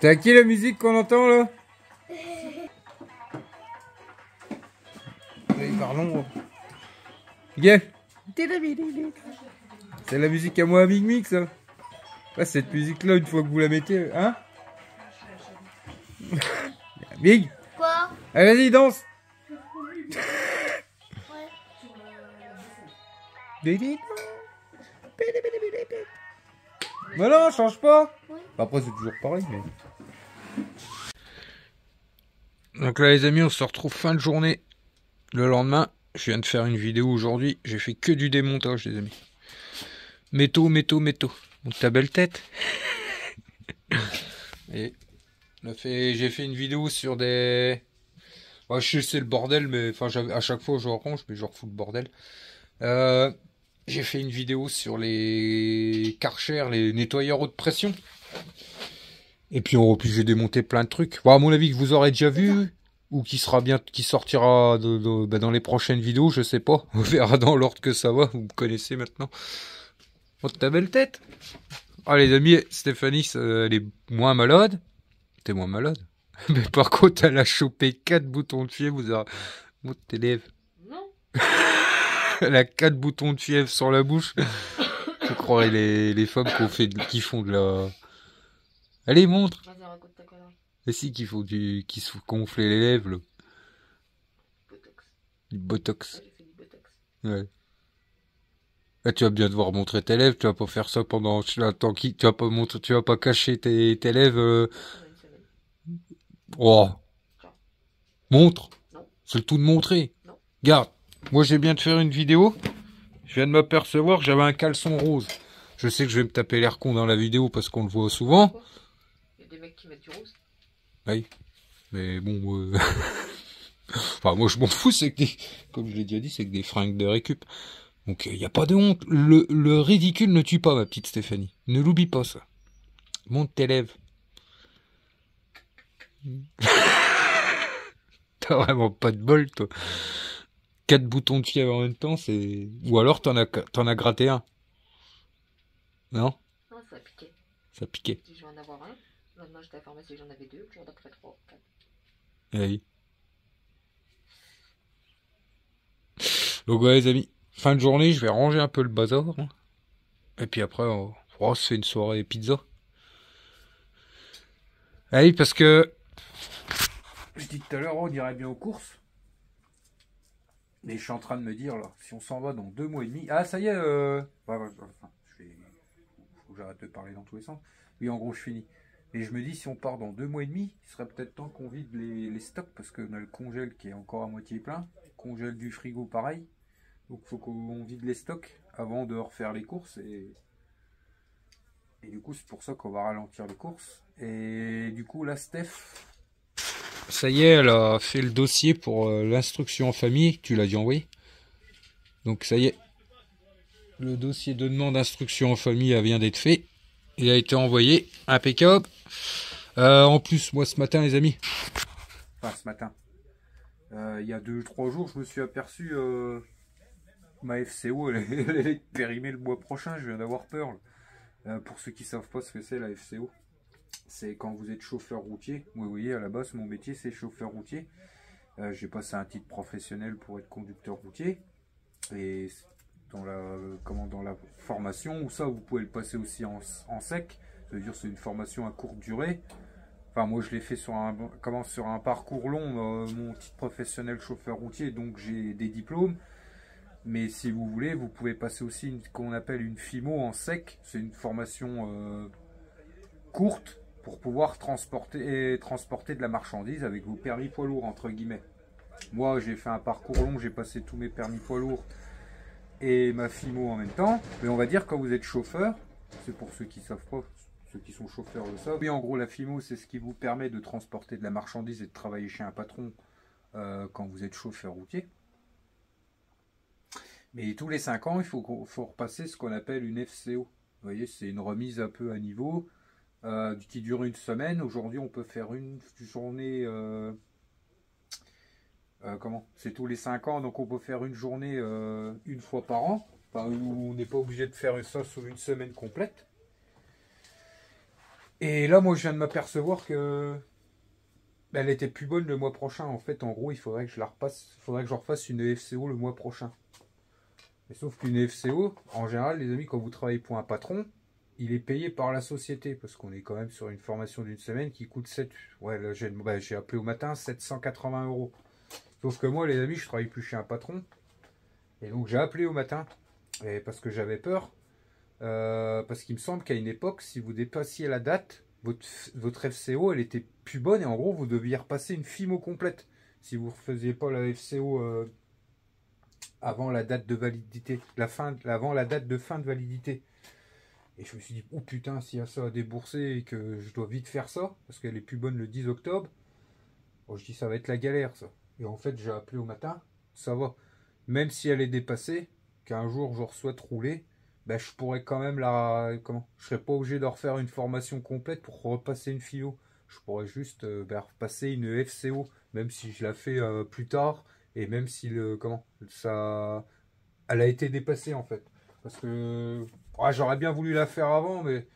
C'est à qui la musique qu'on entend là? Oui, pardon. Yeah. C'est la musique à moi à Big Mix, ça. Ouais, cette musique-là, une fois que vous la mettez, hein? Big. Quoi? Allez, vas-y, danse. Ouais. Mais non, change pas. Oui. Après, c'est toujours pareil, mais... Donc là, les amis, on se retrouve fin de journée. Le lendemain, je viens de faire une vidéo aujourd'hui. J'ai fait que du démontage, les amis. Métaux. Donc ta belle tête. Et j'ai fait une vidéo sur des... Ouais, je sais c'est le bordel, mais enfin à chaque fois je range, mais je refous le bordel. J'ai fait une vidéo sur les Karcher, les nettoyeurs haute pression. Et puis j'ai démonté plein de trucs. Bon, à mon avis que vous aurez déjà vu, ou qui sortira dans les prochaines vidéos, je sais pas. On verra dans l'ordre que ça va, vous me connaissez maintenant. Oh, ta belle tête. Ah les amis, Stéphanie, elle est moins malade. T'es moins malade. Mais par contre, elle a chopé 4 boutons de fièvre, vous aurez... Monte tes lèvres. Non. Elle a 4 boutons de fièvre sur la bouche. Je croirais les femmes qui font de la... Allez, montre. Vas-y, raconte ta connerie. Et si, qui se font gonfler les lèvres, là. Botox. Du botox. Ouais, j'ai fait du botox. Ouais. Là, tu vas bien devoir montrer tes lèvres, tu vas pas faire ça pendant... Tu vas pas cacher tes lèvres... Pendant une semaine. Oh. Genre. Montre. Non. C'est le tout de montrer. Non. Regarde. Moi, j'ai bien de faire une vidéo. Je viens de m'apercevoir que j'avais un caleçon rose. Je sais que je vais me taper l'air con dans la vidéo parce qu'on le voit souvent. Pourquoi? Il y a des mecs qui mettent du rose. Oui. Mais bon... Enfin, moi, je m'en fous, c'est que des... Comme je l'ai déjà dit, c'est que des fringues de récup. Donc, il n'y a pas de honte. Le ridicule ne tue pas, ma petite Stéphanie. Ne l'oublie pas, ça. Monte tes lèvres. T'as vraiment pas de bol, toi. 4 boutons de fièvre en même temps, c'est... Ou alors, t'en as gratté un. Non? Non, ça a piqué. Ça piquait. Si je vais en avoir un, le lendemain j'étais à la pharmacie, j'en avais 2, le jour d'après 3, 4. Oui. Donc, ouais, les amis. Fin de journée, je vais ranger un peu le bazar. Hein. Et puis après, on se fait une soirée pizza. Ah oui, parce que... Je dis tout à l'heure, on irait bien aux courses. Mais je suis en train de me dire, là, si on s'en va dans 2 mois et demi... Ah, ça y est, enfin, faut que j'arrête de parler dans tous les sens. Oui, en gros, je finis. Et je me dis, si on part dans 2 mois et demi, il serait peut-être temps qu'on vide les stocks, parce qu'on a le congèle qui est encore à moitié plein. Congèle du frigo, pareil. Donc, il faut qu'on vide les stocks avant de refaire les courses. Et du coup, c'est pour ça qu'on va ralentir les courses. Et du coup, là, Steph... Ça y est, elle a fait le dossier pour l'instruction en famille. Tu l'as dit envoyé. Donc ça y est. Le dossier de demande d'instruction en famille vient d'être fait. Il a été envoyé. Impeccable. En plus, moi ce matin, les amis. Enfin, ce matin. Il y a 2-3 jours, je me suis aperçu... ma FCO, elle est périmée le mois prochain. Je viens d'avoir peur. Pour ceux qui ne savent pas ce que c'est la FCO. C'est quand vous êtes chauffeur routier. Oui, oui, à la base, mon métier, c'est chauffeur routier. J'ai passé un titre professionnel pour être conducteur routier. Et dans la formation, ou ça, vous pouvez le passer aussi en sec. Ça veut dire c'est une formation à courte durée. Enfin, moi, je l'ai fait sur un parcours long, mon titre professionnel chauffeur routier. Donc, j'ai des diplômes. Mais si vous voulez, vous pouvez passer aussi qu'on appelle une FIMO en sec. C'est une formation courte pour pouvoir transporter de la marchandise avec vos permis poids lourds, entre guillemets. Moi, j'ai fait un parcours long, j'ai passé tous mes permis poids lourds et ma FIMO en même temps. Mais on va dire, quand vous êtes chauffeur, c'est pour ceux qui ne savent pas, ceux qui sont chauffeurs le savent. Oui, en gros, la FIMO, c'est ce qui vous permet de transporter de la marchandise et de travailler chez un patron quand vous êtes chauffeur routier. Mais tous les 5 ans, il faut repasser ce qu'on appelle une FCO. Vous voyez, c'est une remise un peu à niveau. Qui dure une semaine. Aujourd'hui, on peut faire une journée... comment? C'est tous les 5 ans, donc on peut faire une journée une fois par an. Enfin, on n'est pas obligé de faire ça sur une semaine complète. Et là, moi, je viens de m'apercevoir que elle était plus bonne le mois prochain. En fait, en gros, il faudrait que je la repasse. Il faudrait que je refasse une FCO le mois prochain. Mais sauf qu'une FCO, en général, les amis, quand vous travaillez pour un patron, il est payé par la société. Parce qu'on est quand même sur une formation d'une semaine qui coûte 7. Ouais, là, j'ai appelé au matin 780 euros. Sauf que moi, les amis, je travaille plus chez un patron. Et donc, j'ai appelé au matin. Et parce que j'avais peur. Parce qu'il me semble qu'à une époque, si vous dépassiez la date, votre FCO, elle était plus bonne. Et en gros, vous deviez repasser une FIMO complète. Si vous ne refaisiez pas la FCO avant la date de validité, avant la date de fin de validité. Et je me suis dit, oh putain, s'il y a ça à débourser et que je dois vite faire ça, parce qu'elle est plus bonne le 10 octobre, bon, je dis, ça va être la galère, ça. Et en fait, j'ai appelé au matin, ça va. Même si elle est dépassée, qu'un jour je souhaite rouler, ben, je pourrais quand même je serais pas obligé de refaire une formation complète pour repasser une philo. Je pourrais juste repasser une FCO, même si je la fais plus tard, et même si ça, elle a été dépassée en fait. Parce que j'aurais bien voulu la faire avant, mais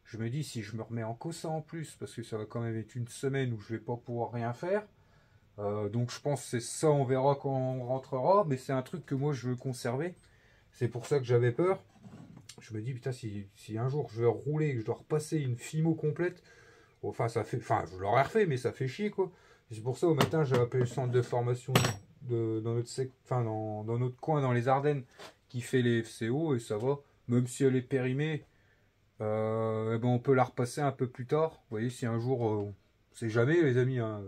je me dis si je me remets en cause ça en plus, parce que ça va quand même être une semaine où je vais pas pouvoir rien faire. Donc je pense que c'est ça, on verra quand on rentrera, mais c'est un truc que moi je veux conserver. C'est pour ça que j'avais peur. Je me dis putain, si un jour je veux rouler et que je dois repasser une FIMO complète, je l'aurais refait, mais ça fait chier quoi. C'est pour ça au matin j'ai appelé le centre de formation dans notre coin dans les Ardennes qui fait les FCO et ça va. Même si elle est périmée, eh ben on peut la repasser un peu plus tard. Vous voyez, si un jour, c'est jamais les amis, hein,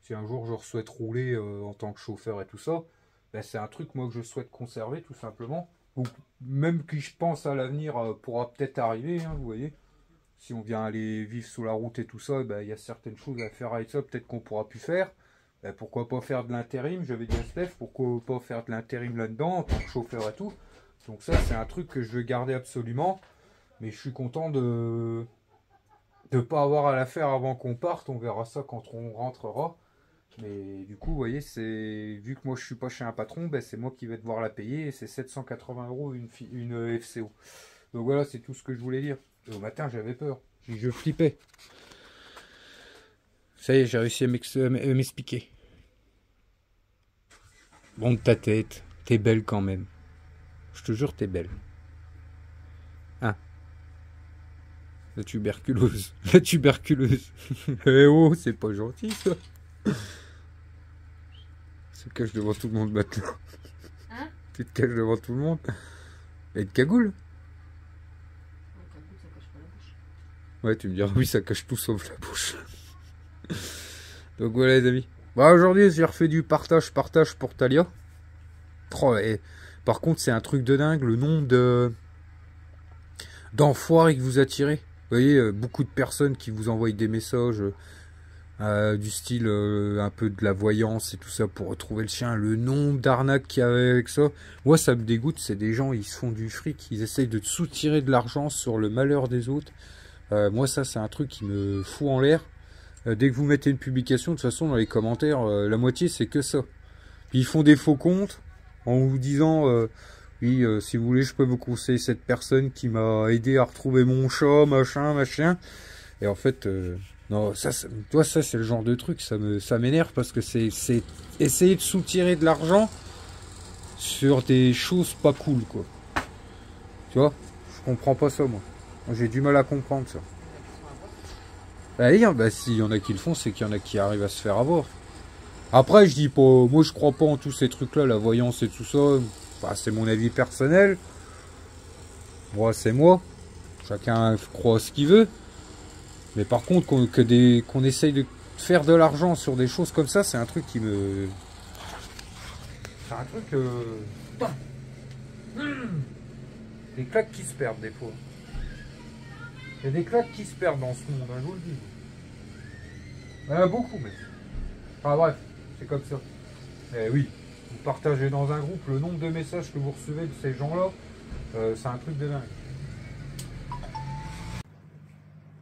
si un jour je souhaite rouler en tant que chauffeur et tout ça, ben, c'est un truc moi que je souhaite conserver tout simplement. Donc, même que je pense à l'avenir pourra peut-être arriver, hein, vous voyez. Si on vient aller vivre sous la route et tout ça, ben, il y a certaines choses à faire avec ça, peut-être qu'on pourra plus faire. Ben, pourquoi pas faire de l'intérim, j'avais dit à Steph, pourquoi pas faire de l'intérim là-dedans en tant que chauffeur et tout. Donc ça c'est un truc que je veux garder absolument. Mais je suis content de ne pas avoir à la faire avant qu'on parte. On verra ça quand on rentrera. Mais du coup, vous voyez, vu que moi je suis pas chez un patron, ben, c'est moi qui vais devoir la payer. Et c'est 780 euros une FCO. Donc voilà, c'est tout ce que je voulais dire. Et au matin, j'avais peur. Je flippais. Ça y est, j'ai réussi à m'expliquer. Bon de ta tête. T'es belle quand même. Je te jure, t'es belle. Hein? La tuberculose. La tuberculose. Eh oh, c'est pas gentil ça. Tu te caches devant tout le monde maintenant. Hein? Tu te caches devant tout le monde. Et de cagoule. Ça cache pas la bouche. Ouais, tu me diras, oui, ça cache tout sauf la bouche. Donc voilà les amis. Bah aujourd'hui, j'ai refait du partage pour Talia. Oh, et, par contre, c'est un truc de dingue, le nombre d'enfoirés que vous attirez. Vous voyez, beaucoup de personnes qui vous envoient des messages du style un peu de la voyance et tout ça pour retrouver le chien. Le nombre d'arnaques qu'il y avait avec ça. Moi, ça me dégoûte. C'est des gens, ils se font du fric. Ils essayent de soutirer de l'argent sur le malheur des autres. Moi, ça, c'est un truc qui me fout en l'air. Dès que vous mettez une publication, de toute façon, dans les commentaires, la moitié, c'est que ça. Puis ils font des faux comptes en vous disant... oui, si vous voulez, je peux vous conseiller cette personne qui m'a aidé à retrouver mon chat, machin. Et en fait, non, ça c'est le genre de truc, ça m'énerve parce que c'est essayer de soutirer de l'argent sur des choses pas cool, quoi. Tu vois, je comprends pas ça, moi. J'ai du mal à comprendre ça. Bah, s'il y en a qui le font, c'est qu'il y en a qui arrivent à se faire avoir. Après, je dis pas, moi je crois pas en tous ces trucs-là, la voyance et tout ça. Enfin, c'est mon avis personnel. Moi, c'est moi. Chacun croit ce qu'il veut. Mais par contre, qu'on essaye de faire de l'argent sur des choses comme ça, c'est un truc qui me... C'est un truc... Des claques qui se perdent des fois. Il y a des claques qui se perdent dans ce monde, hein, je vous le dis. Il y en a beaucoup, mais... Enfin bref, c'est comme ça. Eh oui, vous partagez dans un groupe le nombre de messages que vous recevez de ces gens-là, c'est un truc de dingue.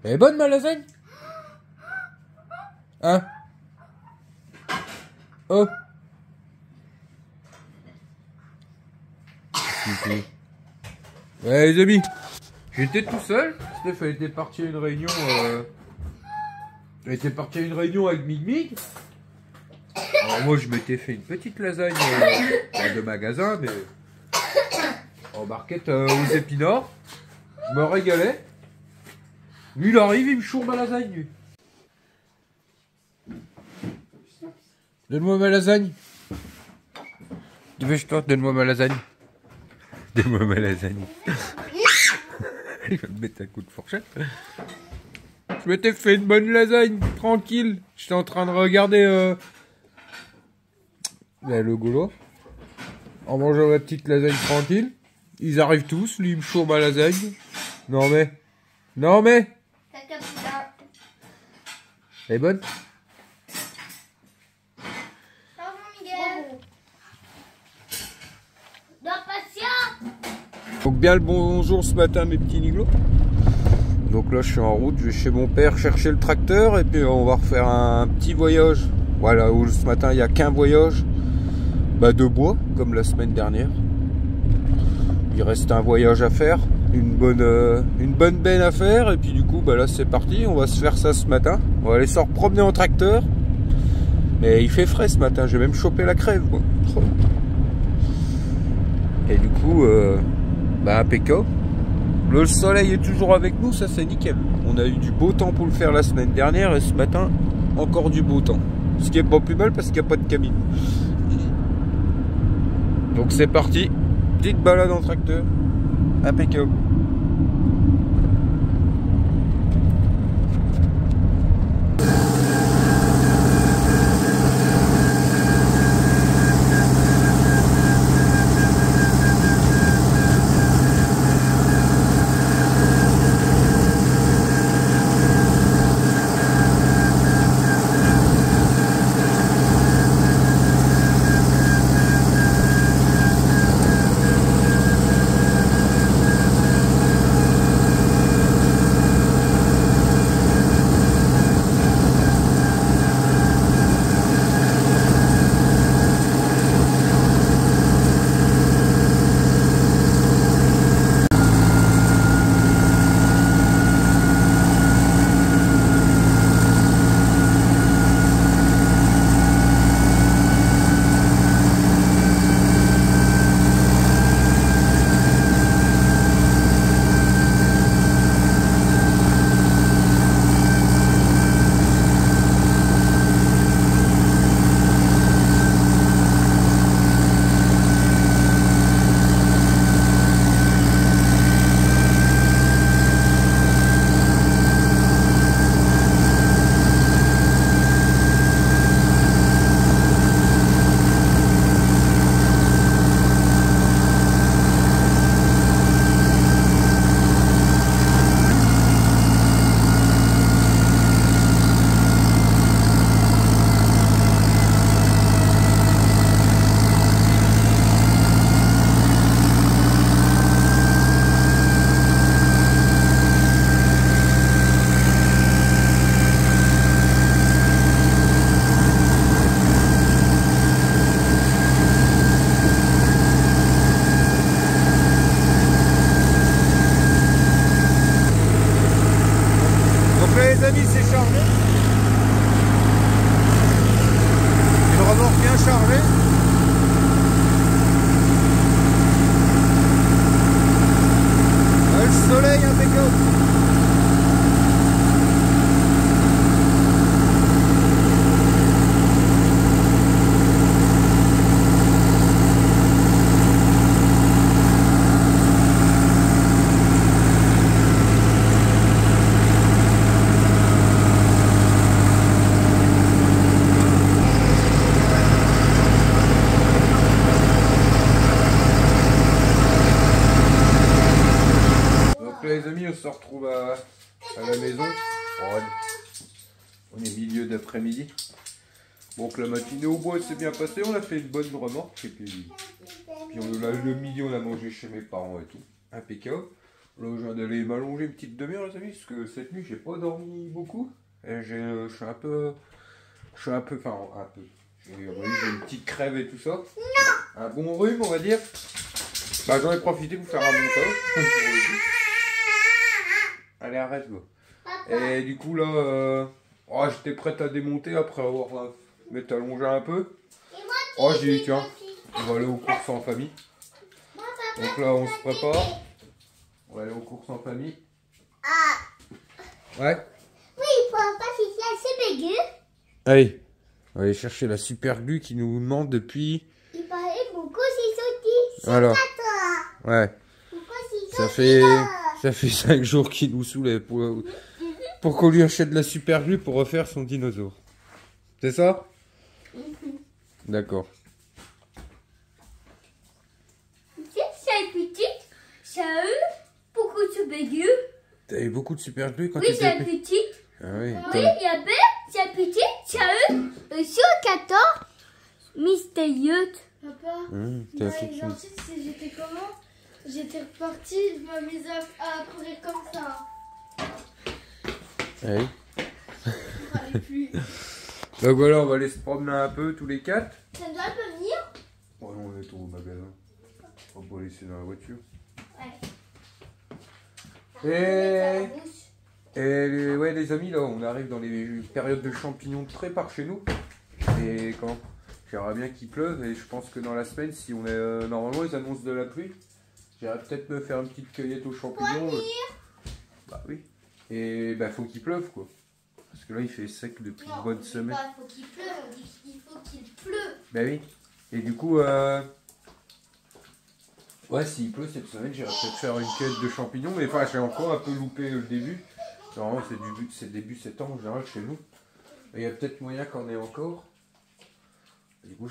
Elle est bonne ma lasagne? Hein? Oh! Ouais les amis, J'étais tout seul. Steph, elle était partie à une réunion. Elle était partie à une réunion avec Mig Mig. Alors moi, je m'étais fait une petite lasagne de magasin, mais en barquette aux épinards. Je me régalais. Lui, il arrive, il me chourbe ma lasagne. Lui. Donne-moi ma lasagne. Dépêche-toi, donne-moi ma lasagne. Donne-moi ma lasagne. Il va me mettre un coup de fourchette. Je m'étais fait une bonne lasagne, tranquille. J'étais en train de regarder le Gaulois. En mangeant ma petite lasagne tranquille. Ils arrivent tous, lui il me chourbe ma lasagne. Non mais. Non mais. Elle est bonne? Donc bien le bonjour ce matin mes petits niglots. Donc là je suis en route, je vais chez mon père chercher le tracteur et puis on va refaire un petit voyage. Voilà, où ce matin il n'y a qu'un voyage de bois comme la semaine dernière. Il reste un voyage à faire, une bonne benne à faire et puis du coup là c'est parti, on va se faire ça ce matin. On va aller se promener en tracteur. Mais il fait frais ce matin, j'ai même chopé la crève quoi. Et du coup impeccable. Le soleil est toujours avec nous, ça c'est nickel. On a eu du beau temps pour le faire la semaine dernière et ce matin encore du beau temps. Ce qui est pas plus mal parce qu'il n'y a pas de cabine. Donc c'est parti, petite balade en tracteur, impeccable. Les amis, c'est chargé. Une remorque bien chargée. Le soleil impeccable. Les amis, on se retrouve à la maison. On est milieu d'après-midi. Donc la matinée au bois s'est bien passée. On a fait une bonne remorque. Et puis le midi, on a mangé chez mes parents et tout. Impeccable. Là, je viens d'aller m'allonger une petite demi-heure, les amis, parce que cette nuit, j'ai pas dormi beaucoup. Et je suis un peu. J'ai une petite crève et tout ça. Un bon rhume, on va dire. J'en ai profité pour faire un montage. Allez, arrête, go. Et du coup, là, oh, j'étais prête à démonter après avoir m'être allongé un peu. Oh, j'ai dit, tiens, on va aller aux courses en famille. Donc là, on se prépare. On va aller aux courses en famille. Ouais. Oui, papa, c'est assez bégueu. Allez, on va aller chercher la super glue qui nous demande depuis... Il paraît beaucoup c'est sauté. Voilà. Toi. Ouais. Pourquoi c'est Ça sauté, fait 5 jours qu'il nous saoulait pour qu'on lui achète de la super glue pour refaire son dinosaure. C'est ça? D'accord. C'est petite, ça a eu beaucoup de bégueu. T'avais beaucoup de super glue quand Oui, tu étais c'est petit? petite. Ah oui. Oui, il y avait, c'est petite, ça a eu sur 14 mystérieux. Papa, T'es bah, toute une- ensuite, j'étais comment? J'étais repartie, je m'amusais à courir comme ça. Oui. Allez, plus. Donc voilà, on va aller se promener un peu tous les 4. Sandra peut venir? Oh non, on est au magasin. On va pas laisser dans la voiture. Ouais. Et ouais, les amis, là, on arrive dans les périodes de champignons de près par chez nous. Et quand j'aimerais bien qu'il pleuve, et je pense que dans la semaine, si on est normalement, ils annoncent de la pluie. J'irai peut-être me faire une petite cueillette aux champignons. Bah oui. Et bah faut qu'il pleuve quoi. Parce que là, il fait sec depuis une bonne semaine. Il faut qu'il pleuve, on dit qu'il faut qu'il pleuve. Bah oui. Et du coup, ouais, s'il pleut cette semaine, j'irai peut-être faire une cueillette de champignons. Mais enfin, j'ai encore un peu loupé le début. Normalement, c'est début septembre en général chez nous. Mais il y a peut-être moyen qu'on ait encore. Et du coup,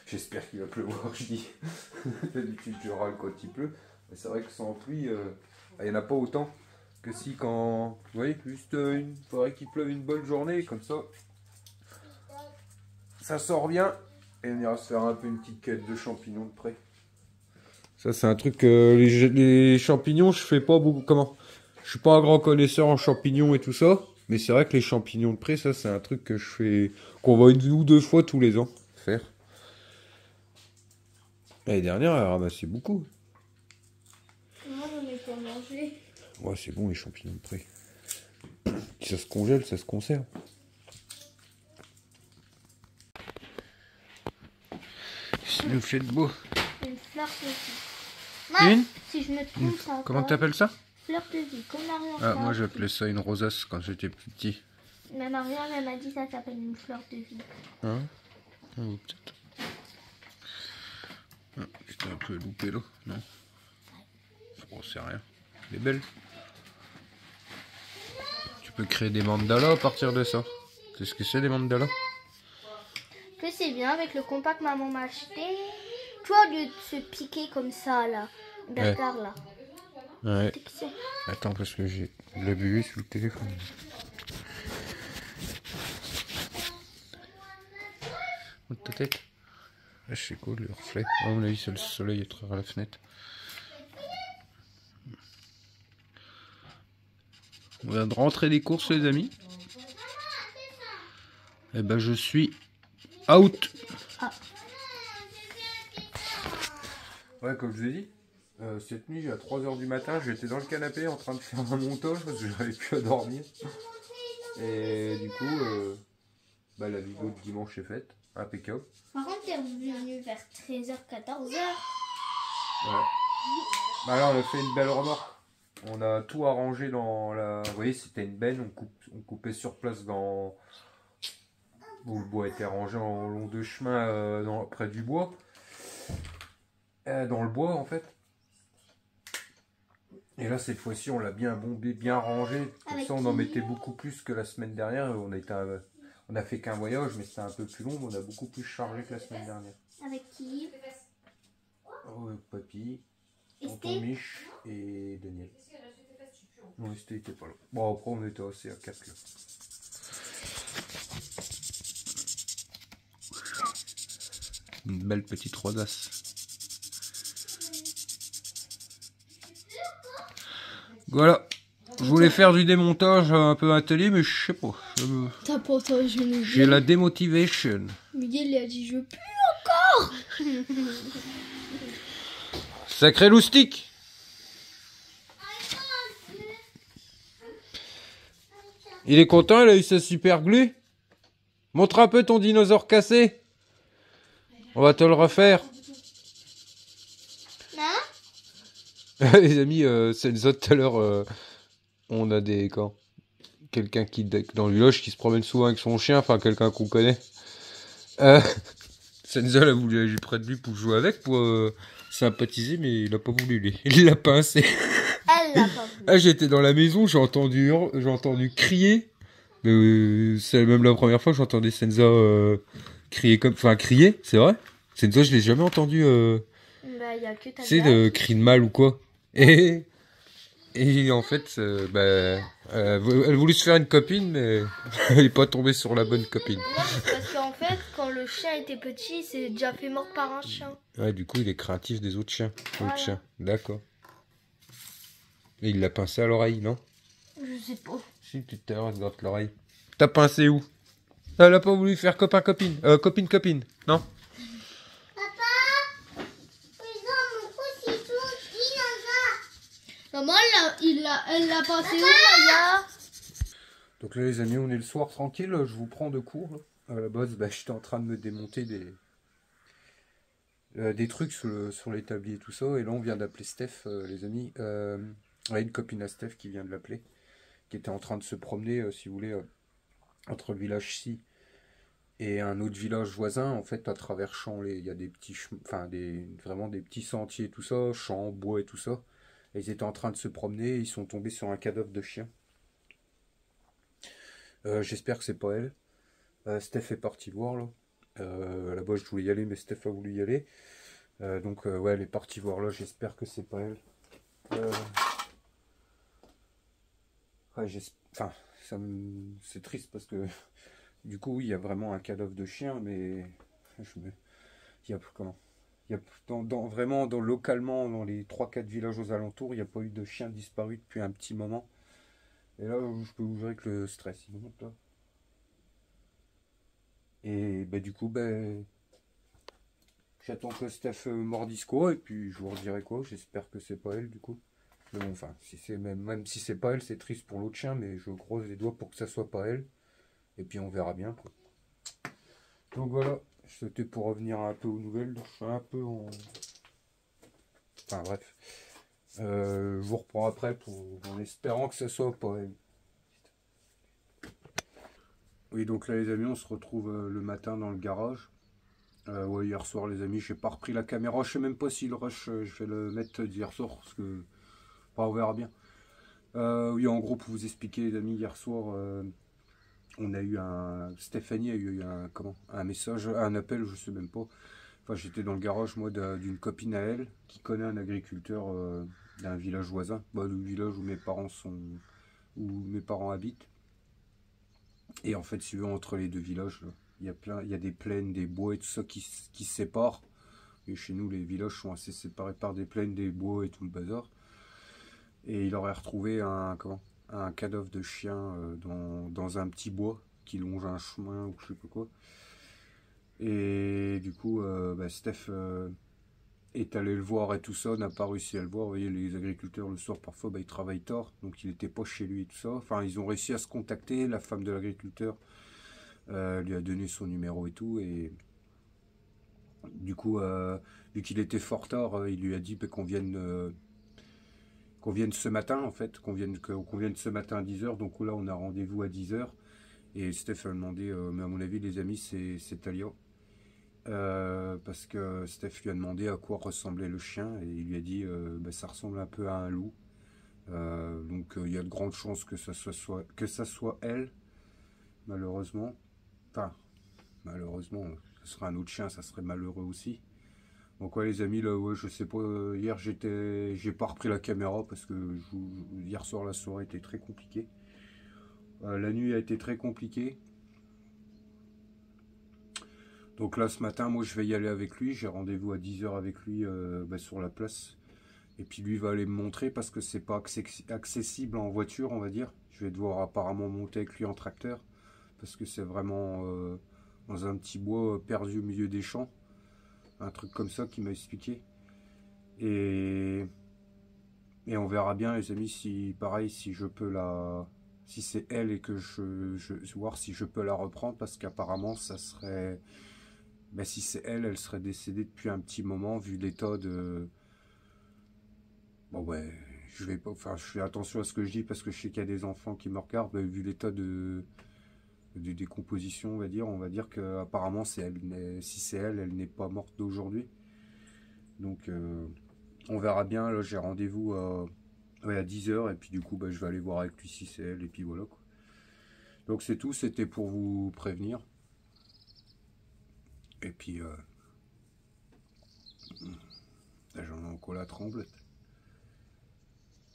j'espère qu'il va pleuvoir, je dis. D'habitude, je râle quand il pleut. Mais c'est vrai que sans pluie, il n'y en a pas autant que si quand... Vous voyez, juste il faudrait qu'il pleuve une bonne journée, comme ça. Ça sort bien. Et on ira se faire un peu une petite cueillette de champignons de près. Ça, c'est un truc... les champignons, je fais pas beaucoup... Comment? Je suis pas un grand connaisseur en champignons et tout ça. Mais c'est vrai que les champignons de près, ça, c'est un truc que je fais... Qu'on va 1 ou 2 fois tous les ans faire. L'année dernière, elle a ramassé beaucoup. Moi, j'en ai pas mangé. Ouais, c'est bon les champignons de près. Ça se congèle, ça se conserve. Il nous fait de beau. Une fleur de vie. Une? Si je me trompe, ça Comment t'appelles ça? fleur de vie, comme Marianne. Ah, moi j'appelais ça une rosace quand j'étais plus petit. Mais Marianne, elle m'a dit ça s'appelle une fleur de vie. Hein? Ah, ou peut-être. Ah, j'étais un peu loupé là, non? Oh, c'est rien. Elle est belle. Tu peux créer des mandalas à partir de ça. C'est ce que c'est des mandalas? Que c'est bien avec le compas que maman m'a acheté. Tu vois, au lieu de se piquer comme ça, là. D'accord, là. Ouais. Tu sais. Attends, parce que j'ai le bu sous le téléphone. Monte ta tête. Là, je sais quoi, le reflet. À mon avis, c'est le soleil à travers la fenêtre. On vient de rentrer des courses, les amis. Et ben, je suis out. Ah. Ouais, comme je vous ai dit, cette nuit, à 3h du matin, j'étais dans le canapé en train de faire un montage parce que j'arrivais plus à dormir. Et du coup, bah, la vidéo de dimanche est faite. Impeccable. Par contre, t'es revenu vers 13h, 14h. Ouais. Bah là, on a fait une belle remorque. On a tout arrangé dans la... Vous voyez, c'était une benne, on coupait sur place dans... Où le bois était rangé en long de chemin près du bois. Dans le bois, en fait. Et là, cette fois-ci, on l'a bien bombé, bien rangé. Comme Avec ça, on en qui? mettait beaucoup plus que la semaine dernière. On a fait qu'un voyage, mais c'était un peu plus long. Mais on a beaucoup plus chargé que la semaine dernière. Avec qui? Oh, Papy, Et Tonton Steve? Mich et Daniel. Non, Steve était pas là. Bon, après, on était assez à 4 là. Une belle petite rosace. Voilà. Je voulais faire du démontage un peu atelier, mais je sais pas. T'as pas entendu Miguel? J'ai la démotivation. Miguel, il a dit je pue. Sacré loustique. Il est content, il a eu sa super glue. Montre un peu ton dinosaure cassé. On va te le refaire. Non? Les amis, c'est les autres tout à l'heure. On a des quand quelqu'un qui dans le village qui se promène souvent avec son chien, enfin quelqu'un qu'on connaît. Senza a voulu aller près de lui pour jouer avec, pour sympathiser, mais il a pas voulu lui. Il l'a pincé. Elle l'a pas voulu. Ah, j'étais dans la maison, j'ai entendu crier. C'est même la première fois que j'entendais Senza crier crier, c'est vrai. Senza, je l'ai jamais entendu. Bah, y a que ta C'est blague. de cri de mal ou quoi. Et en fait, elle voulait se faire une copine, mais elle est pas tombée sur la bonne copine. Non, c'est parce qu'en fait, quand le chien était petit, il s'est déjà fait mordre par un chien. Ouais, du coup, il est craintif des autres chiens. Voilà. Autres chiens. D'accord. Et il l'a pincé à l'oreille, non? Je sais pas. Si, tout à l'heure, elle se gratte l'oreille. T'as pincé où? Elle a pas voulu faire copain-copine. Copine-copine, non? Maman, elle l'a passé où, Maya? Donc là, les amis, on est le soir tranquille. Je vous prends de cours. Là. À la base, j'étais en train de me démonter des trucs sur l'établi et tout ça. Et là, on vient d'appeler Steph, les amis. Ouais, une copine à Steph qui vient de l'appeler. Qui était en train de se promener, si vous voulez, entre le village-ci et un autre village voisin. En fait, à travers champs, il y a des petits vraiment des petits sentiers, tout ça, champs, bois et tout ça. Et ils étaient en train de se promener, ils sont tombés sur un cadavre de chien. J'espère que c'est pas elle. Steph est partie voir là. Là-bas je voulais y aller, mais Steph a voulu y aller. Donc ouais, elle est partie voir là, j'espère que c'est pas elle. Ouais, enfin, c'est triste parce que du coup, oui, il y a vraiment un cadavre de chien, mais il y a comment? Il y a vraiment localement dans les 3-4 villages aux alentours, il n'y a pas eu de chien disparu depuis un petit moment. Et là, je peux vous dire que le stress il monte là. Et du coup, j'attends que Steph mordisse quoi, et puis je vous redirai quoi. J'espère que c'est pas elle du coup. Mais bon, enfin, si c'est même si c'est pas elle, c'est triste pour l'autre chien, mais je croise les doigts pour que ça soit pas elle. Et puis on verra bien quoi. Donc voilà, c'était pour revenir un peu aux nouvelles. Je suis un peu en. Enfin bref. Je vous reprends après en espérant que ça soit pas elle. Oui, donc là les amis, on se retrouve le matin dans le garage. Ouais, hier soir les amis, j'ai pas repris la caméra. Je sais même pas si le rush, je vais le mettre d'hier soir parce que. Enfin, on verra bien. Oui, en gros, pour vous expliquer les amis, hier soir, on a eu Stéphanie a eu un message, un appel, je sais même pas. Enfin, j'étais dans le garage, moi, d'une copine à elle, qui connaît un agriculteur d'un village voisin, du village où mes parents habitent. Et en fait, si tu veux, entre les deux villages, il y a des plaines, des bois et tout ça qui se séparent. Et chez nous, les villages sont assez séparés par des plaines, des bois et tout le bazar. Et il aurait retrouvé un cadavre de chien dans un petit bois qui longe un chemin ou je sais pas quoi. Et du coup, Steph est allé le voir et tout ça, n'a pas réussi à le voir. Vous voyez, les agriculteurs le soir parfois ils travaillent tard, donc il n'était pas chez lui et tout ça. Enfin, ils ont réussi à se contacter. La femme de l'agriculteur lui a donné son numéro et tout. Et du coup, vu qu'il était fort tard, il lui a dit qu'on vienne ce matin en fait, qu'on vienne ce matin à 10h. Donc là, on a rendez-vous à 10h. Et Steph a demandé, mais à mon avis, les amis, c'est Talia. Parce que Steph lui a demandé à quoi ressemblait le chien et il lui a dit ça ressemble un peu à un loup. Donc il y a de grandes chances que ça soit elle, malheureusement. Enfin, malheureusement, ce serait un autre chien, ça serait malheureux aussi. Donc ouais les amis, là ouais, je sais pas, hier j'ai pas repris la caméra parce que hier soir la soirée était très compliquée. La nuit a été très compliquée. Donc là ce matin, moi je vais y aller avec lui, j'ai rendez-vous à 10h avec lui sur la place. Et puis lui va aller me montrer parce que c'est pas accessible en voiture on va dire. Je vais devoir apparemment monter avec lui en tracteur. Parce que c'est vraiment dans un petit bois perdu au milieu des champs. Un truc comme ça qu'il m'a expliqué. Et on verra bien les amis si pareil si je peux si c'est elle et que voir si je peux la reprendre, parce qu'apparemment ça serait, ben, si c'est elle, elle serait décédée depuis un petit moment vu l'état de, bon ouais, je vais pas, enfin je fais attention à ce que je dis parce que je sais qu'il y a des enfants qui me regardent, ben, vu l'état de décomposition, on va dire que apparemment c'est elle, si c'est elle, elle n'est pas morte d'aujourd'hui. Donc on verra bien. Là j'ai rendez-vous à 10 h et puis du coup bah, je vais aller voir avec lui si c'est elle et puis voilà quoi. Donc c'est tout, c'était pour vous prévenir. Et puis là j'en ai encore la tremblette.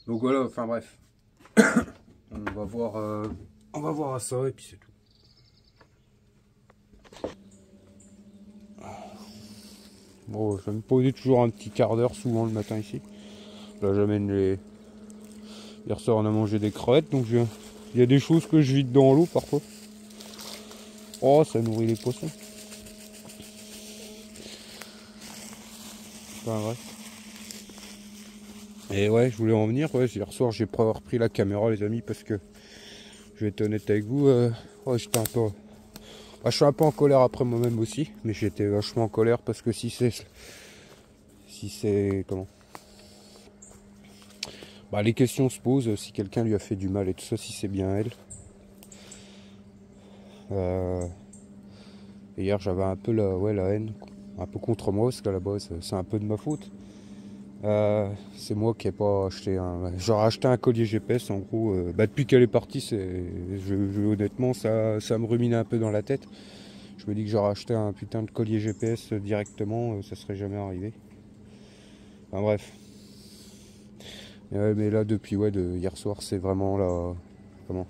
Donc voilà, enfin bref. On va voir à ça et puis c'est tout. Bon, je vais me poser toujours un petit quart d'heure souvent le matin ici. Là j'amène les... Hier soir on a mangé des crevettes, donc il y a des choses que je vide dans l'eau parfois. Oh, ça nourrit les poissons. Enfin bref. Et ouais, je voulais en venir, ouais, hier soir j'ai pas repris la caméra les amis parce que je vais être honnête avec vous, ouais, j'étais un peu... je suis un peu en colère après moi-même aussi, mais j'étais vachement en colère parce que si c'est comment, bah, les questions se posent si quelqu'un lui a fait du mal et tout ça, si c'est bien elle. Et hier j'avais un peu la haine, un peu contre moi parce qu'à la base c'est un peu de ma faute. C'est moi qui ai pas acheté j'aurais acheté un collier GPS en gros. Bah, depuis qu'elle est partie, honnêtement ça me ruminait un peu dans la tête. Je me dis que j'aurais acheté un putain de collier GPS directement, ça serait jamais arrivé. Enfin bref. Mais là depuis de hier soir c'est vraiment là. Comment,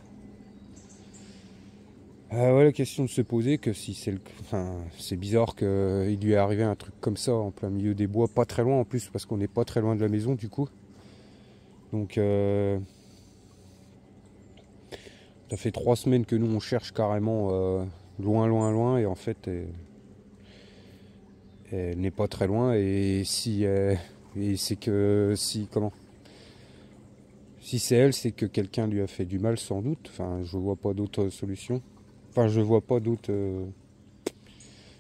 ouais, la question de se poser que si c'est c'est bizarre qu'il lui est arrivé un truc comme ça en plein milieu des bois, pas très loin en plus parce qu'on n'est pas très loin de la maison du coup. Donc ça fait 3 semaines que nous on cherche carrément loin et en fait elle n'est pas très loin et c'est que si c'est elle, c'est que quelqu'un lui a fait du mal sans doute. Enfin je vois pas d'autre solution. Enfin je vois pas d'autre.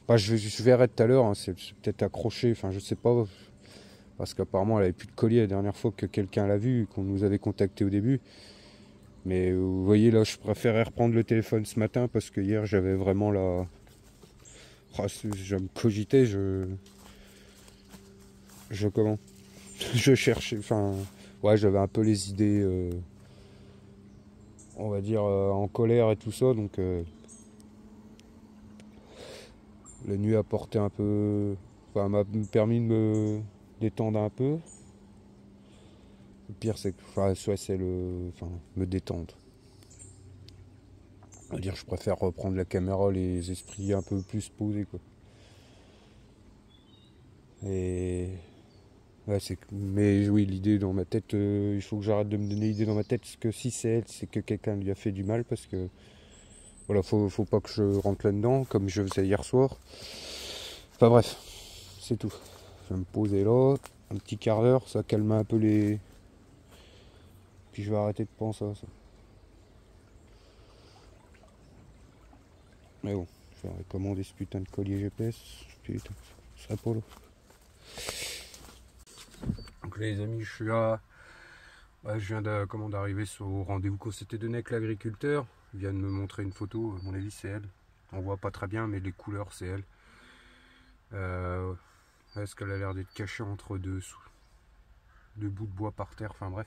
Enfin, je verrai tout à l'heure, hein, c'est peut-être accroché, enfin je sais pas. Parce qu'apparemment elle avait plus de collier la dernière fois que quelqu'un l'a vu, qu'on nous avait contacté au début. Mais vous voyez là, je préférais reprendre le téléphone ce matin parce que hier j'avais vraiment la... je me cogitais, comment je cherchais, enfin... Ouais, j'avais un peu les idées, on va dire, en colère et tout ça, donc... la nuit a porté un peu... Enfin, m'a permis de me détendre un peu. Le pire, c'est que... Enfin, soit c'est me détendre. On va dire, je préfère reprendre la caméra, les esprits un peu plus posés, quoi. Et... Ouais, mais oui, l'idée dans ma tête, il faut que j'arrête de me donner l'idée dans ma tête, parce que si c'est elle, c'est que quelqu'un lui a fait du mal, parce que... Voilà, faut pas que je rentre là-dedans, comme je faisais hier soir. Enfin bref, c'est tout. Je vais me poser là, un petit quart d'heure, ça calme un peu les... Puis je vais arrêter de penser à ça. Mais bon, je vais commander ce putain de collier GPS. Putain, ce serait pas là. Donc là, les amis, je suis là. Ouais, je viens d'arriver au rendez-vous qu'on s'était donné avec l'agriculteur. Il vient de me montrer une photo, à mon avis c'est elle. On voit pas très bien, mais les couleurs c'est elle. Est-ce qu'elle a l'air d'être cachée entre deux bouts de bois par terre, enfin bref.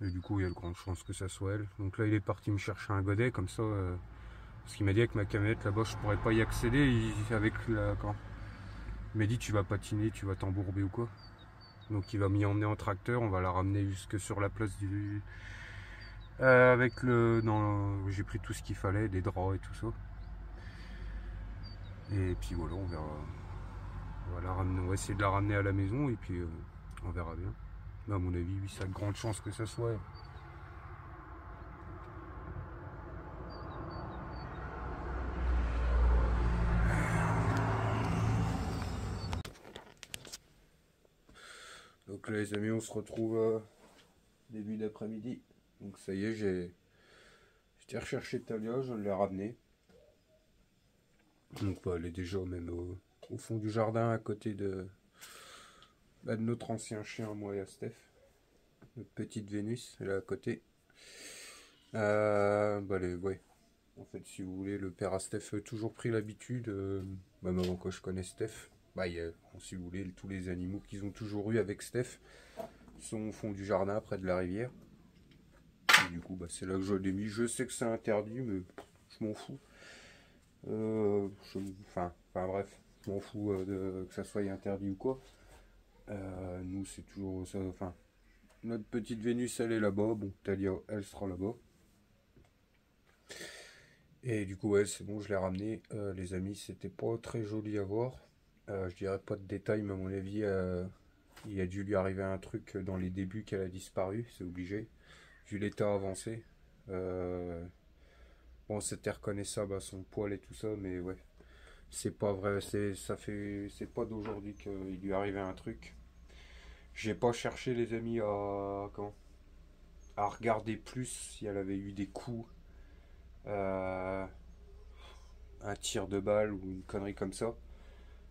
Et du coup il y a de grandes chances que ça soit elle. Donc là il est parti me chercher un godet comme ça. Parce qu'il m'a dit avec ma camionnette là-bas je pourrais pas y accéder. Il m'a dit tu vas patiner, tu vas t'embourber ou quoi. Donc il va m'y emmener en tracteur, on va la ramener jusque sur la place du... j'ai pris tout ce qu'il fallait, des draps et tout ça. Et puis voilà, on verra. On va essayer de la ramener à la maison et puis on verra bien. Mais à mon avis, oui, ça a de grandes chances que ça soit. Donc là les amis, on se retrouve début d'après-midi. Donc ça y est, J'étais recherché Talia, je l'ai ramenée. Donc bah, elle est déjà même au fond du jardin à côté de notre ancien chien, moi et à Steph. Notre petite Vénus, elle est à côté. Ouais. En fait, si vous voulez, le père à Steph a toujours pris l'habitude, même avant que je connaisse Steph. Bah, si vous voulez, tous les animaux qu'ils ont toujours eu avec Steph sont au fond du jardin, près de la rivière. Et du coup, bah, c'est là que je l'ai mis. Je sais que c'est interdit, mais je m'en fous. Bref, je m'en fous que ça soit interdit ou quoi. Nous, c'est toujours ça. Enfin, notre petite Vénus, elle est là-bas. Bon, Talia, elle sera là-bas. Et du coup, ouais, c'est bon, je l'ai ramené. Les amis, c'était pas très joli à voir. Je dirais pas de détails, mais à mon avis, il a dû lui arriver un truc dans les débuts qu'elle a disparu, c'est obligé. Vu l'état avancé. Bon, c'était reconnaissable à son poil et tout ça, mais ouais. C'est pas vrai, c'est pas d'aujourd'hui qu'il lui arrivait un truc. J'ai pas cherché les amis à regarder plus si elle avait eu des coups, un tir de balle ou une connerie comme ça.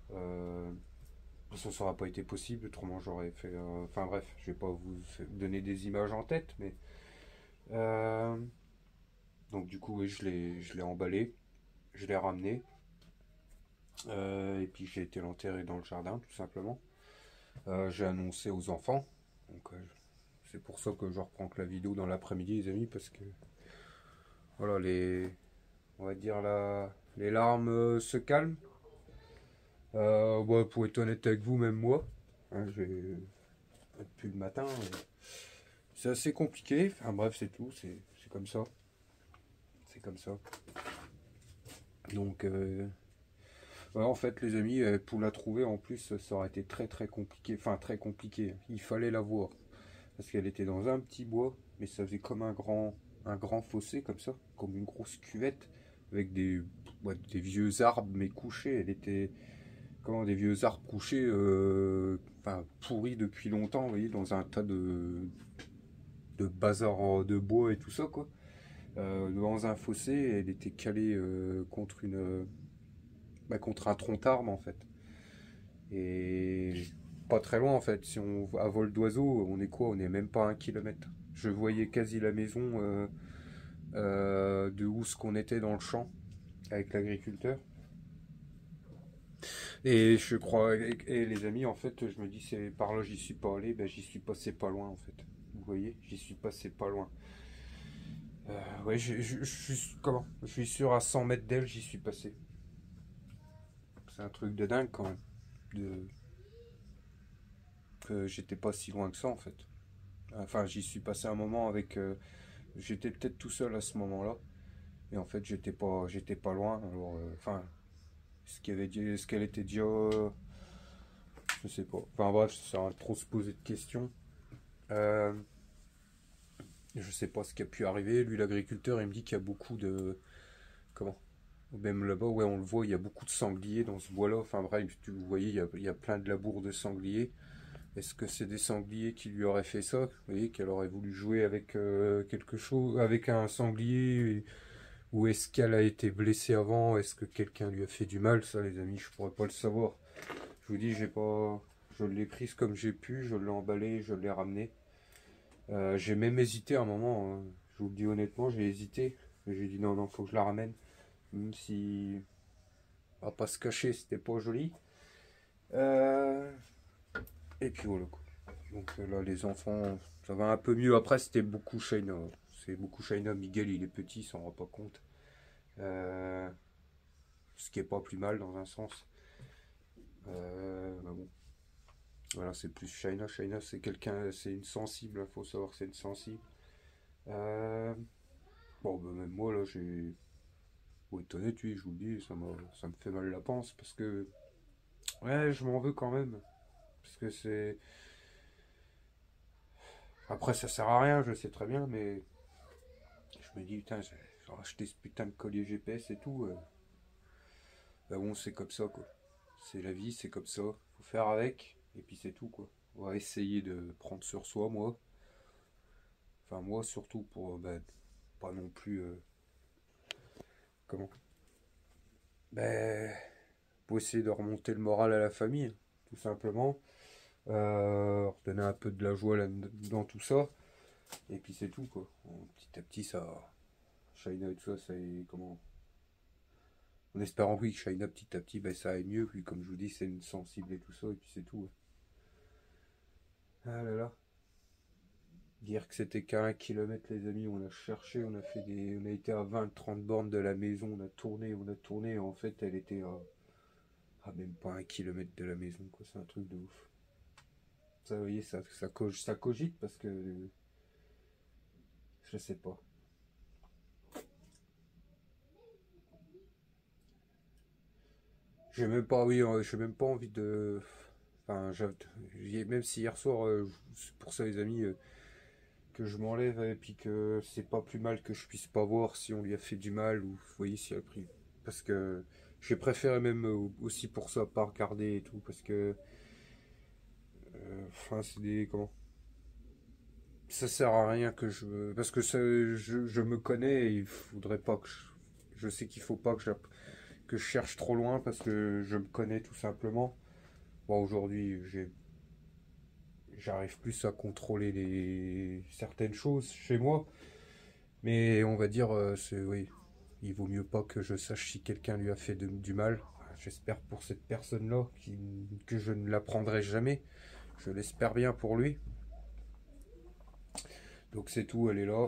Ça n'aurait pas été possible, autrement j'aurais fait. Enfin bref, je vais pas vous donner des images en tête, mais donc du coup oui, je l'ai emballé, je l'ai ramené. Et puis j'ai été l'enterrer dans le jardin tout simplement. J'ai annoncé aux enfants. Donc c'est pour ça que je reprends que la vidéo dans l'après-midi les amis, parce que voilà, on va dire les larmes se calment. Pour être honnête avec vous, même moi, hein, depuis le matin, c'est assez compliqué. Enfin bref, c'est tout, c'est comme ça. C'est comme ça. Donc en fait les amis, pour la trouver en plus ça aurait été très très compliqué, enfin très compliqué, il fallait la voir, parce qu'elle était dans un petit bois, mais ça faisait comme un grand fossé comme ça, comme une grosse cuvette, avec des vieux arbres mais couchés, elle était, des vieux arbres couchés, pourris depuis longtemps, vous voyez, dans un tas de bazar de bois et tout ça quoi. Dans un fossé, elle était calée contre contre un tronc d'arbre en fait. Et pas très loin en fait, si on à vol d'oiseau, on est quoi? On est même pas à 1 kilomètre. Je voyais quasi la maison de où ce qu'on était dans le champ avec l'agriculteur. Et je crois, et les amis, en fait, je me dis, c'est par là, j'y suis pas allé, j'y suis passé pas loin en fait. Vous voyez, j'y suis passé pas loin. Ouais, je suis sûr à 100 mètres d'elle, j'y suis passé. C'est un truc de dingue quand même. Que j'étais pas si loin que ça en fait. Enfin, j'y suis passé un moment avec. J'étais peut-être tout seul à ce moment-là. Et en fait, j'étais pas loin. Alors, est-ce qu'elle était déjà. Je sais pas. Enfin bref, ça sert à trop se poser de questions. Je sais pas ce qui a pu arriver. Lui, l'agriculteur, il me dit qu'il y a beaucoup de. Comment? Même là-bas, ouais, on le voit, il y a beaucoup de sangliers dans ce bois-là. Enfin bref, vous voyez, il y a plein de labours de sangliers. Est-ce que c'est des sangliers qui lui auraient fait ça? Vous voyez, qu'elle aurait voulu jouer avec quelque chose, avec un sanglier, ou est-ce qu'elle a été blessée avant? Est-ce que quelqu'un lui a fait du mal? Ça, les amis, je pourrais pas le savoir. Je vous dis, je l'ai prise comme j'ai pu, je l'ai emballée, je l'ai ramenée. J'ai même hésité à un moment, hein. Je vous le dis honnêtement, j'ai hésité. J'ai dit non, faut que je la ramène. Même si, on va pas se cacher, c'était pas joli. Et puis voilà quoi. Donc là, les enfants, ça va un peu mieux. Après, c'était beaucoup Shaina. C'est beaucoup Shaina. Miguel, il est petit, il s'en rend pas compte. Ce qui est pas plus mal dans un sens. Bon. Voilà, c'est plus Shaina. Shaina, c'est quelqu'un, c'est une sensible. Il faut savoir que c'est une sensible. Même moi, là, pour être honnête, oui, je vous le dis, ça me fait mal la panse parce que. Ouais, je m'en veux quand même. Parce que c'est. Après, ça sert à rien, je sais très bien, mais. Je me dis, putain, j'ai racheté ce putain de collier GPS et tout. Bon, c'est comme ça, quoi. C'est la vie, c'est comme ça. Faut faire avec, et puis c'est tout, quoi. On va essayer de prendre sur soi, moi. Enfin, moi, surtout, pour pas non plus comment? Ben, pour essayer de remonter le moral à la famille, tout simplement. Redonner un peu de la joie là, dans tout ça. Et puis c'est tout, quoi. Petit à petit, ça... Shaina et tout ça, c'est... Comment... En espérant, oui, que Shaina, petit à petit, ben, ça aille mieux. Puis comme je vous dis, c'est une sensible et tout ça. Et puis c'est tout. Ah là là. Dire que c'était qu'à 1 kilomètre, les amis, on a cherché, on a été à 20-30 bornes de la maison, on a tourné, et en fait elle était à même pas 1 kilomètre de la maison, quoi. C'est un truc de ouf. Ça, vous voyez, ça cogite parce que je sais pas. J'ai même pas, oui, j'ai même pas envie de. Enfin, même si hier soir, c'est pour ça les amis. Que je m'enlève et puis que c'est pas plus mal que je puisse pas voir si on lui a fait du mal ou vous voyez si elle a pris, parce que j'ai préféré même aussi pour ça pas regarder et tout parce que enfin c'est des comment ça sert à rien que parce que ça, je me connais et il faudrait pas que je sais qu'il faut pas que je cherche trop loin parce que je me connais tout simplement. Bon, aujourd'hui j'arrive plus à contrôler certaines choses chez moi. Mais on va dire, oui, il vaut mieux pas que je sache si quelqu'un lui a fait du mal. J'espère pour cette personne-là que je ne l'apprendrai jamais. Je l'espère bien pour lui. Donc c'est tout, elle est là.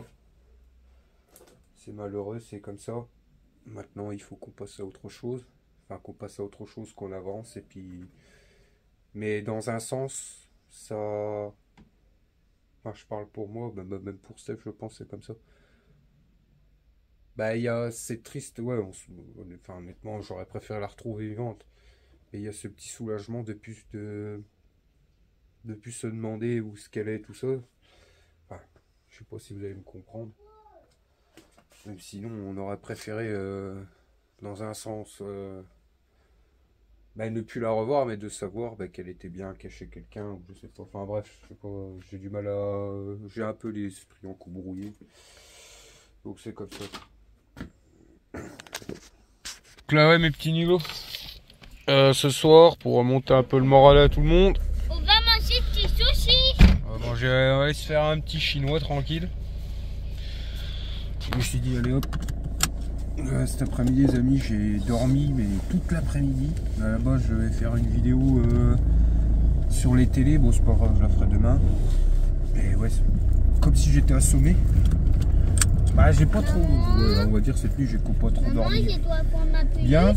C'est malheureux, c'est comme ça. Maintenant, il faut qu'on passe à autre chose. Enfin, qu'on passe à autre chose, qu'on avance. Et puis... Mais dans un sens... Ça, enfin, je parle pour moi, même pour Steph, je pense c'est comme ça. Bah, c'est triste, ouais. Enfin, honnêtement, j'aurais préféré la retrouver vivante. Mais il y a ce petit soulagement de plus se demander où ce qu'elle est, tout ça. Enfin, je sais pas si vous allez me comprendre. Même sinon, on aurait préféré, dans un sens. Ne plus la revoir, mais de savoir qu'elle était bien cachée quelqu'un, ou je sais pas, enfin bref, je sais pas, j'ai du mal à... J'ai un peu les esprits en coup brouillé. Donc c'est comme ça. Donc là ouais mes petits niveaux. Ce soir, pour remonter un peu le moral à tout le monde. On va manger des sushis. On va aller se faire un petit chinois tranquille. Je me suis dit allez hop. Cet après-midi les amis j'ai dormi mais toute l'après-midi. Là-bas je vais faire une vidéo sur les télés, bon c'est pas grave, je la ferai demain. Et ouais, comme si j'étais assommé. Bah j'ai pas trop, on va dire cette nuit j'ai pas trop dormi. Maman, je dois prendre ma peluche. Bien.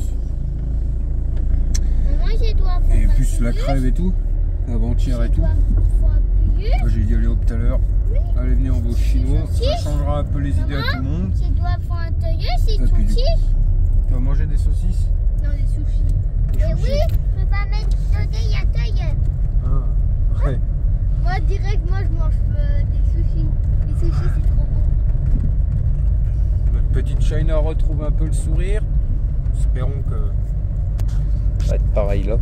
Maman, je dois prendre Et ma plus la peluche. crève et tout, avant-hier et tout. J'ai dit allez hop tout à l'heure. Allez venez on va au chinois, ça changera un peu les idées à tout le monde. Je dois prendre un tailleur, c'est Ça, puis, sushi. Tu vas manger des saucisses? Non, des sushis. Et oui, je vais mettre il y a tailleur. Ah, ouais. Moi, direct, moi, je mange des sushis. Les sushis, c'est trop bon. Notre petite Shaina retrouve un peu le sourire. Espérons que ça va être pareil là.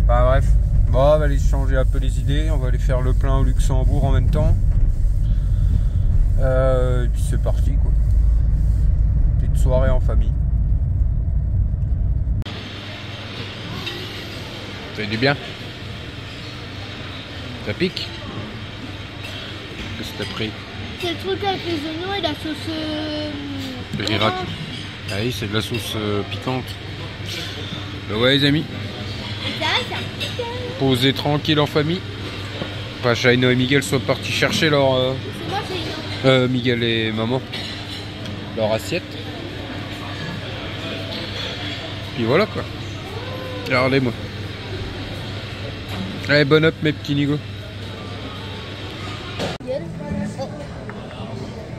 Bah bref, bon, on va aller changer un peu les idées. On va aller faire le plein au Luxembourg en même temps. Et puis c'est parti quoi. Petite soirée en famille. Ça fait du bien. Ça pique. Qu'est-ce que t'as pris? C'est le truc avec les oignons et la sauce. Le Irak. Ah oui, c'est de la sauce piquante. Bah ouais les amis. Posé tranquille en famille. Enfin, Shaina et Miguel sont partis chercher leur... C'est moi, c'est Miguel et maman. Leur assiette. Puis voilà quoi. Regardez-moi. Allez, bonne up mes petits nigos.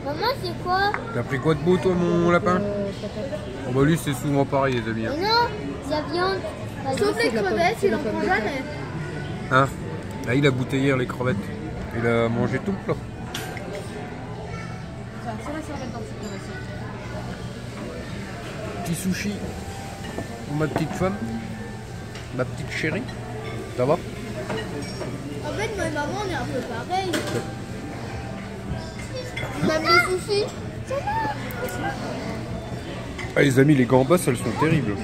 Maman, c'est quoi? T'as pris quoi de beau toi mon lapin? Oh bah lui c'est souvent pareil les amis. Mais non, la viande. Sauf les crevettes, il en prend jamais. Hein? Là il a goûté hier les crevettes. Il a mangé tout le plat. Petit sushi pour ma petite femme. Ma petite chérie. Ça va? En fait, moi et maman, on est un peu pareil. On aime les sushis. Ah, les amis, les gambas, elles sont terribles.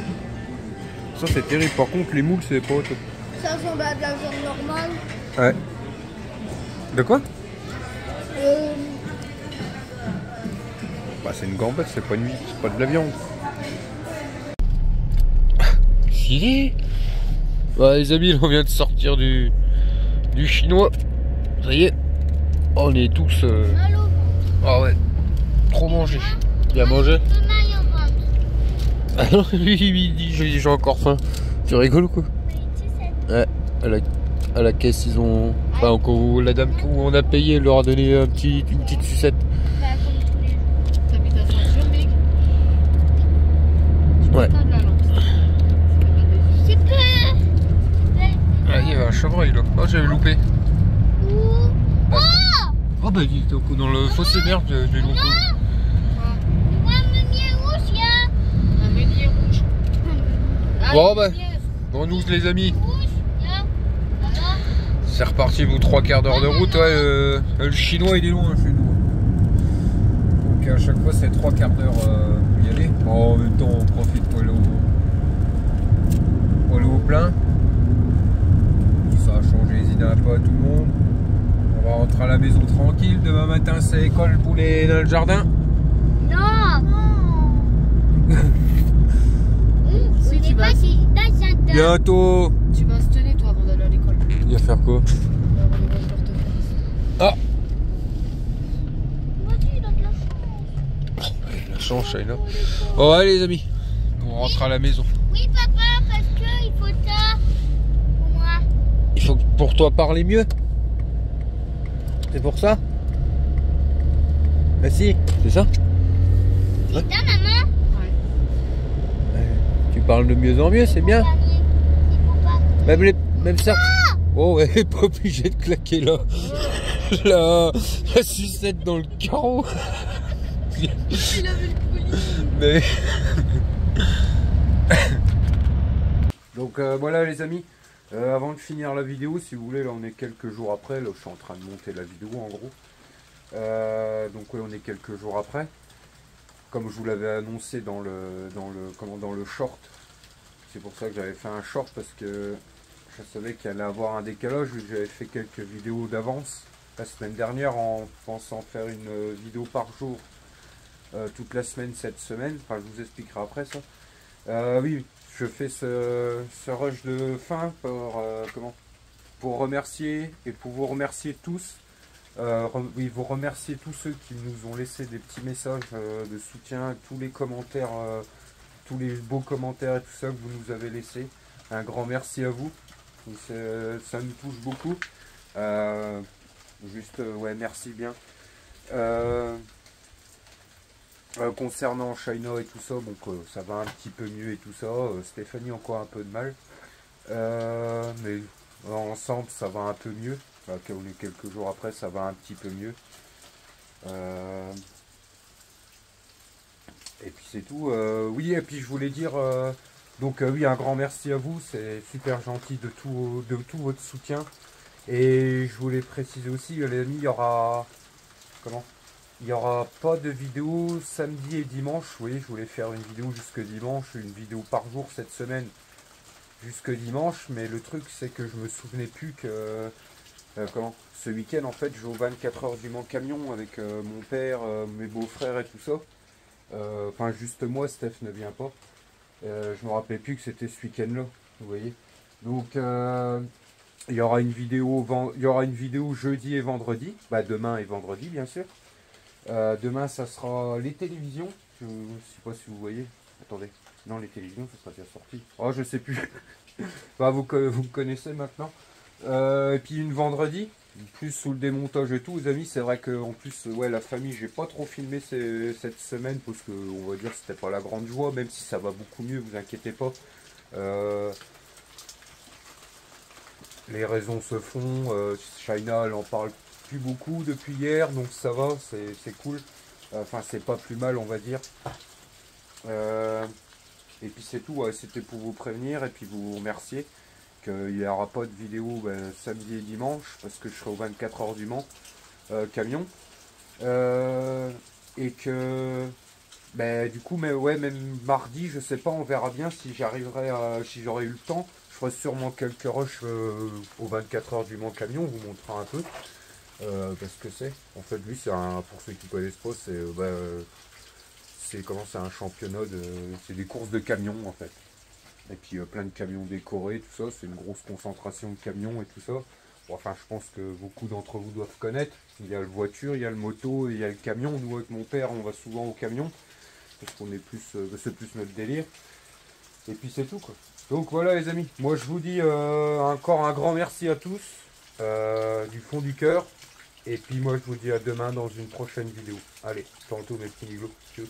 Ça, c'est terrible. Par contre, les moules, c'est pas au top. Ça ressemble à de la viande normale. Ouais. De quoi? Bah, c'est une gambette, c'est pas de la viande. Si. Bah, les amis, on vient de sortir du chinois. Ça y est. On est tous. Ah ouais. Trop mangé. Bien mangé. Ah non, lui, il dit j'ai encore faim. Tu rigoles ou quoi? Ouais, à la caisse, ils ont. Enfin, quand la dame où on a payé leur a donné une petite sucette. T'as mis ta ceinture, mec? Ouais. T'as de la lance. Ah, il y avait un chevreuil là. Oh, j'avais loupé. Oh, bah, il était dans le fossé merde, je l'ai loupé. Un meunier rouge. Bon, bah, bon, nous, les amis. C'est reparti, vous, 3/4 d'heure de route. Ouais, le chinois, il est loin chez nous. Donc, à chaque fois, c'est 3/4 d'heure pour y aller. Bon, en même temps, on profite pour aller au plein. Ça a changé les idées un peu à tout le monde. On va rentrer à la maison tranquille. Demain matin, c'est école poulet dans le jardin. Si tu vas, Bientôt. tu vas se tenir toi avant d'aller à l'école. Il va faire quoi? Alors, on va le portefeuille. Ah, la chance, Shaina. Bon, allez, les amis. On rentre à la maison. Oui, papa, parce que il faut ça pour moi. Il faut que pour toi parler mieux. C'est pour ça? Bah si, c'est ça. C'est ça, maman? Tu parles de mieux en mieux, c'est bien. Il faut pas. Même ça. Oh ouais, pas obligé de claquer là. La sucette dans le carreau. Il avait le colis. Mais... Donc voilà les amis. Avant de finir la vidéo, si vous voulez, là on est quelques jours après. Là je suis en train de monter la vidéo en gros. Donc ouais, on est quelques jours après. Comme je vous l'avais annoncé dans le short. C'est pour ça que j'avais fait un short, parce que je savais qu'il allait avoir un décalage, vu que j'avais fait quelques vidéos d'avance la semaine dernière en pensant faire une vidéo par jour toute la semaine cette semaine. Enfin, je vous expliquerai après ça. Oui, je fais ce rush de fin pour remercier et pour vous remercier tous. Oui, vous remercier tous ceux qui nous ont laissé des petits messages de soutien, tous les commentaires, tous les beaux commentaires et tout ça que vous nous avez laissé. Un grand merci à vous. Ça nous touche beaucoup. Ouais, merci bien. Concernant Shaina et tout ça, donc ça va un petit peu mieux et tout ça. Stéphanie encore un peu de mal. Mais ensemble ça va un peu mieux. On est quelques jours après, ça va un petit peu mieux. Et puis c'est tout. Oui, et puis je voulais dire, oui, un grand merci à vous. C'est super gentil de tout votre soutien. Et je voulais préciser aussi, les amis, il y aura pas de vidéo samedi et dimanche. Oui, je voulais faire une vidéo jusque dimanche, une vidéo par jour cette semaine jusque dimanche. Mais le truc, c'est que je me souvenais plus que ce week-end, en fait, je vais aux 24 heures du Mans camion avec mon père, mes beaux-frères et tout ça. Enfin, juste moi, Steph ne vient pas. Je me rappelais plus que c'était ce week-end-là, vous voyez. Donc, il y aura une vidéo jeudi et vendredi. Bah, demain et vendredi, bien sûr. Demain, ça sera les télévisions. Je ne sais pas si vous voyez. Attendez. Non, les télévisions, ça sera déjà sorti. Oh, je sais plus. Bah, vous me connaissez maintenant. Et puis une vendredi, plus sous le démontage et tout, les amis. C'est vrai que en plus, ouais, la famille, j'ai pas trop filmé cette semaine parce que on va dire c'était pas la grande joie, même si ça va beaucoup mieux, vous inquiétez pas. Les raisons se font. Shaina, elle en parle plus beaucoup depuis hier, donc ça va, c'est cool. Enfin, c'est pas plus mal, on va dire. Et puis c'est tout. Ouais, c'était pour vous prévenir et puis vous remercier qu'il n'y aura pas de vidéo samedi et dimanche parce que je serai aux 24 heures du Mans camion. Et que Ben, du coup, mais ouais, même mardi, je sais pas, on verra bien si j'arriverai si j'aurai eu le temps. Je ferai sûrement quelques rushs aux 24 heures du Mans Camion, on vous montrera un peu. Parce que c'est. En fait, lui, c'est un, pour ceux qui connaissent pas, c'est comment, c'est un championnat c'est des courses de camions en fait. Et puis plein de camions décorés, tout ça, c'est une grosse concentration de camions et tout ça. Bon, enfin, je pense que beaucoup d'entre vous doivent connaître. Il y a le voiture, il y a le moto, et il y a le camion. Nous, avec mon père, on va souvent au camion. Parce qu'on est plus, c'est plus notre délire. Et puis c'est tout quoi. Donc voilà les amis, moi je vous dis encore un grand merci à tous, du fond du cœur. Et puis moi je vous dis à demain dans une prochaine vidéo. Allez, tantôt mes petits miglots. Tchuss.